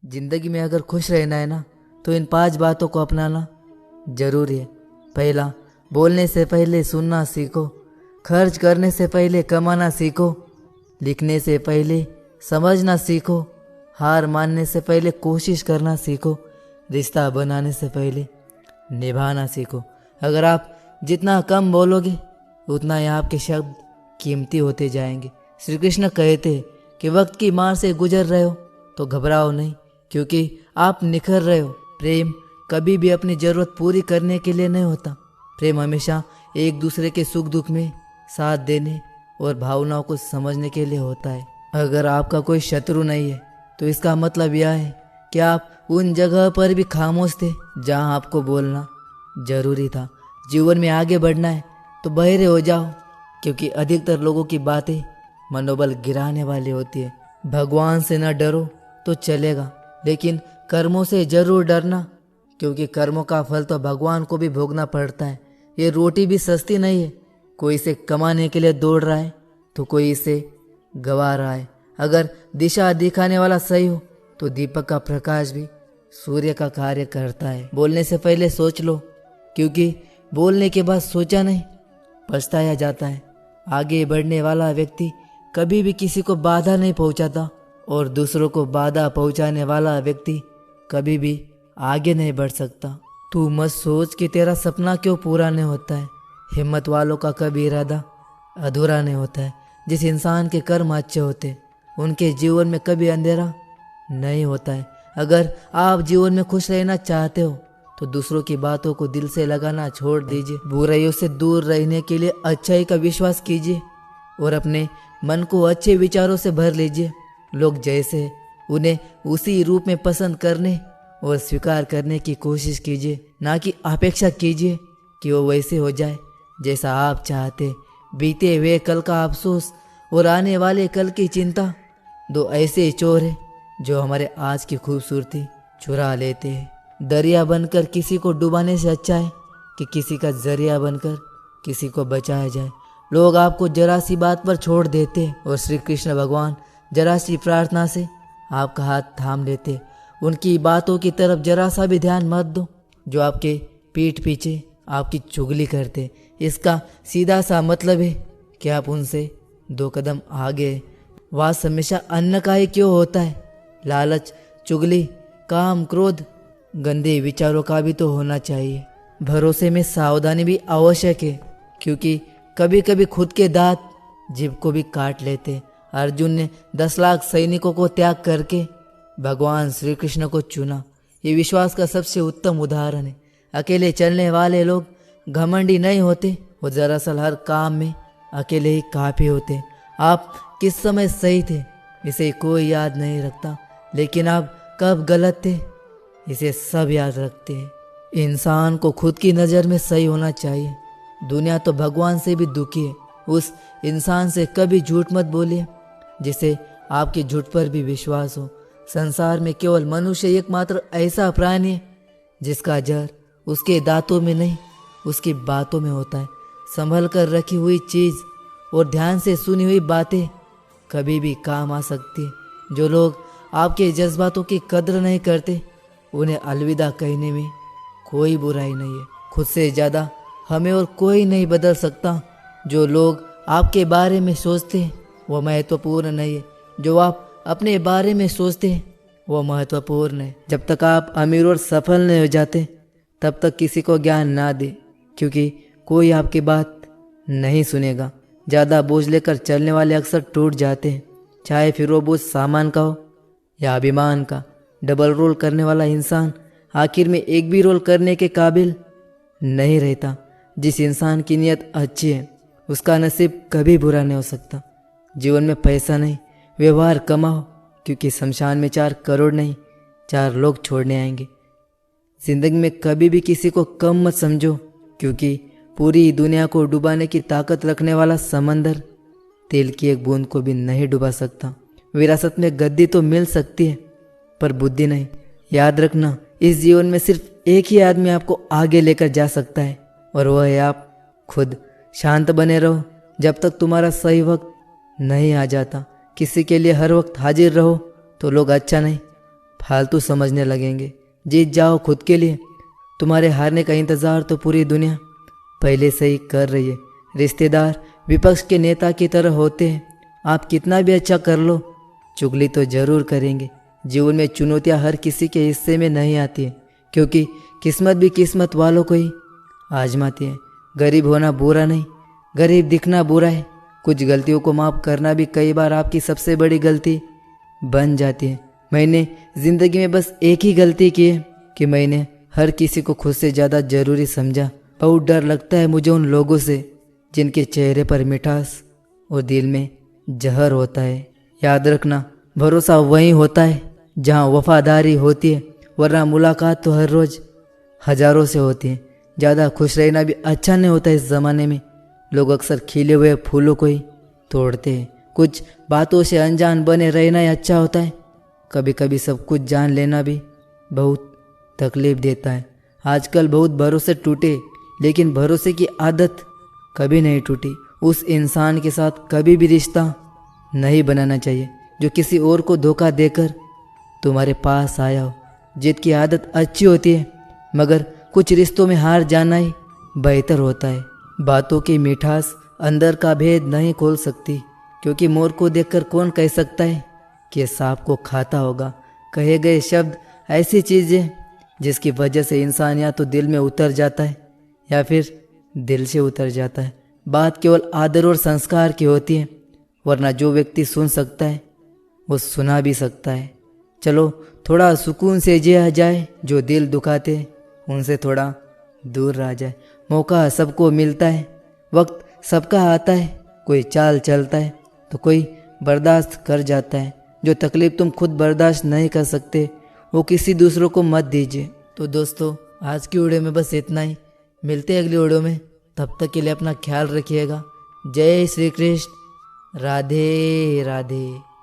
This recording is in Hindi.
जिंदगी में अगर खुश रहना है ना तो इन 5 बातों को अपनाना जरूरी है। पहला, बोलने से पहले सुनना सीखो। खर्च करने से पहले कमाना सीखो। लिखने से पहले समझना सीखो। हार मानने से पहले कोशिश करना सीखो। रिश्ता बनाने से पहले निभाना सीखो। अगर आप जितना कम बोलोगे उतना ही आपके शब्द कीमती होते जाएंगे। श्री कृष्ण कहते कि वक्त की मार से गुजर रहे हो तो घबराओ नहीं, क्योंकि आप निखर रहे हो। प्रेम कभी भी अपनी ज़रूरत पूरी करने के लिए नहीं होता। प्रेम हमेशा एक दूसरे के सुख दुख में साथ देने और भावनाओं को समझने के लिए होता है। अगर आपका कोई शत्रु नहीं है तो इसका मतलब यह है कि आप उन जगह पर भी खामोश थे जहां आपको बोलना जरूरी था। जीवन में आगे बढ़ना है तो बहरे हो जाओ, क्योंकि अधिकतर लोगों की बातें मनोबल गिराने वाली होती है। भगवान से न डरो तो चलेगा, लेकिन कर्मों से जरूर डरना, क्योंकि कर्मों का फल तो भगवान को भी भोगना पड़ता है। ये रोटी भी सस्ती नहीं है। कोई इसे कमाने के लिए दौड़ रहा है तो कोई इसे गवा रहा है। अगर दिशा दिखाने वाला सही हो तो दीपक का प्रकाश भी सूर्य का कार्य करता है। बोलने से पहले सोच लो, क्योंकि बोलने के बाद सोचा नहीं पछताया जाता है। आगे बढ़ने वाला व्यक्ति कभी भी किसी को बाधा नहीं पहुंचाता, और दूसरों को बाधा पहुंचाने वाला व्यक्ति कभी भी आगे नहीं बढ़ सकता। तू मत सोच कि तेरा सपना क्यों पूरा नहीं होता है। हिम्मत वालों का कभी इरादा अधूरा नहीं होता है। जिस इंसान के कर्म अच्छे होते उनके जीवन में कभी अंधेरा नहीं होता है। अगर आप जीवन में खुश रहना चाहते हो तो दूसरों की बातों को दिल से लगाना छोड़ दीजिए। बुराइयों से दूर रहने के लिए अच्छाई का विश्वास कीजिए और अपने मन को अच्छे विचारों से भर लीजिए। लोग जैसे हैं उन्हें उसी रूप में पसंद करने और स्वीकार करने की कोशिश कीजिए, ना कि अपेक्षा कीजिए कि वो वैसे हो जाए जैसा आप चाहते। बीते हुए कल का अफसोस और आने वाले कल की चिंता दो ऐसे चोर हैं जो हमारे आज की खूबसूरती चुरा लेते हैं। दरिया बनकर किसी को डुबाने से अच्छा है कि किसी का जरिया बनकर किसी को बचाया जाए। लोग आपको जरा सी बात पर छोड़ देते और श्री कृष्ण भगवान जरा सी प्रार्थना से आपका हाथ थाम लेते। उनकी बातों की तरफ जरा सा भी ध्यान मत दो जो आपके पीठ पीछे आपकी चुगली करते। इसका सीधा सा मतलब है कि आप उनसे 2 कदम आगे। वास हमेशा अन्न का ही क्यों होता है? लालच, चुगली, काम, क्रोध, गंदे विचारों का भी तो होना चाहिए। भरोसे में सावधानी भी आवश्यक है, क्योंकि कभी कभी खुद के दांत जीभ को भी काट लेते। अर्जुन ने 10 लाख सैनिकों को त्याग करके भगवान श्री कृष्ण को चुना। ये विश्वास का सबसे उत्तम उदाहरण है। अकेले चलने वाले लोग घमंडी नहीं होते, वो दरअसल हर काम में अकेले ही काफी होते। आप किस समय सही थे इसे कोई याद नहीं रखता, लेकिन आप कब गलत थे इसे सब याद रखते हैं। इंसान को खुद की नज़र में सही होना चाहिए। दुनिया तो भगवान से भी दुखी है। उस इंसान से कभी झूठ मत बोलिए जिसे आपके झूठ पर भी विश्वास हो। संसार में केवल मनुष्य एकमात्र ऐसा प्राणी है जिसका जहर उसके दांतों में नहीं उसकी बातों में होता है। संभल कर रखी हुई चीज़ और ध्यान से सुनी हुई बातें कभी भी काम आ सकती है। जो लोग आपके जज्बातों की कद्र नहीं करते उन्हें अलविदा कहने में कोई बुराई नहीं है। खुद से ज़्यादा हमें और कोई नहीं बदल सकता। जो लोग आपके बारे में सोचते हैं वो महत्वपूर्ण नहीं है। जो आप अपने बारे में सोचते हैं वो महत्वपूर्ण है। जब तक आप अमीर और सफल नहीं हो जाते तब तक किसी को ज्ञान ना दे, क्योंकि कोई आपकी बात नहीं सुनेगा। ज़्यादा बोझ लेकर चलने वाले अक्सर टूट जाते हैं, चाहे फिर वो बोझ सामान का हो या अभिमान का। डबल रोल करने वाला इंसान आखिर में एक भी रोल करने के काबिल नहीं रहता। जिस इंसान की नीयत अच्छी है उसका नसीब कभी बुरा नहीं हो सकता। जीवन में पैसा नहीं, व्यवहार कमाओ, क्योंकि शमशान में 4 करोड़ नहीं 4 लोग छोड़ने आएंगे। जिंदगी में कभी भी किसी को कम मत समझो, क्योंकि पूरी दुनिया को डुबाने की ताकत रखने वाला समंदर तेल की एक बूंद को भी नहीं डुबा सकता। विरासत में गद्दी तो मिल सकती है पर बुद्धि नहीं। याद रखना, इस जीवन में सिर्फ एक ही आदमी आपको आगे लेकर जा सकता है और वह है आप खुद। शांत बने रहो जब तक तुम्हारा सही वक्त नहीं आ जाता। किसी के लिए हर वक्त हाजिर रहो तो लोग अच्छा नहीं फालतू समझने लगेंगे। जीत जाओ खुद के लिए। तुम्हारे हारने का इंतज़ार तो पूरी दुनिया पहले से ही कर रही है। रिश्तेदार विपक्ष के नेता की तरह होते हैं। आप कितना भी अच्छा कर लो, चुगली तो ज़रूर करेंगे। जीवन में चुनौतियाँ हर किसी के हिस्से में नहीं आती हैं, क्योंकि किस्मत भी किस्मत वालों को ही आजमाती है। गरीब होना बुरा नहीं, गरीब दिखना बुरा है। कुछ गलतियों को माफ़ करना भी कई बार आपकी सबसे बड़ी गलती बन जाती है। मैंने ज़िंदगी में बस एक ही गलती की है कि मैंने हर किसी को खुद से ज़्यादा ज़रूरी समझा। बहुत डर लगता है मुझे उन लोगों से जिनके चेहरे पर मिठास और दिल में जहर होता है। याद रखना, भरोसा वहीं होता है जहाँ वफादारी होती है, वरना मुलाकात तो हर रोज़ हज़ारों से होती है। ज़्यादा खुश रहना भी अच्छा नहीं होता। इस ज़माने में लोग अक्सर खिले हुए फूलों को ही तोड़ते हैं। कुछ बातों से अनजान बने रहना ही अच्छा होता है। कभी कभी सब कुछ जान लेना भी बहुत तकलीफ देता है। आजकल बहुत भरोसे टूटे, लेकिन भरोसे की आदत कभी नहीं टूटी। उस इंसान के साथ कभी भी रिश्ता नहीं बनाना चाहिए जो किसी और को धोखा देकर तुम्हारे पास आया हो। जीत की आदत अच्छी होती है, मगर कुछ रिश्तों में हार जाना ही बेहतर होता है। बातों की मिठास अंदर का भेद नहीं खोल सकती, क्योंकि मोर को देखकर कौन कह सकता है कि सांप को खाता होगा। कहे गए शब्द ऐसी चीज़ है जिसकी वजह से इंसान या तो दिल में उतर जाता है या फिर दिल से उतर जाता है। बात केवल आदर और संस्कार की होती है, वरना जो व्यक्ति सुन सकता है वो सुना भी सकता है। चलो थोड़ा सुकून से जिया जाए, जो दिल दुखाते उनसे थोड़ा दूर रह जाए। मौका सबको मिलता है, वक्त सबका आता है। कोई चाल चलता है तो कोई बर्दाश्त कर जाता है। जो तकलीफ़ तुम खुद बर्दाश्त नहीं कर सकते वो किसी दूसरों को मत दीजिए। तो दोस्तों, आज की वीडियो में बस इतना ही। मिलते हैं अगली वीडियो में। तब तक के लिए अपना ख्याल रखिएगा। जय श्री कृष्ण। राधे राधे।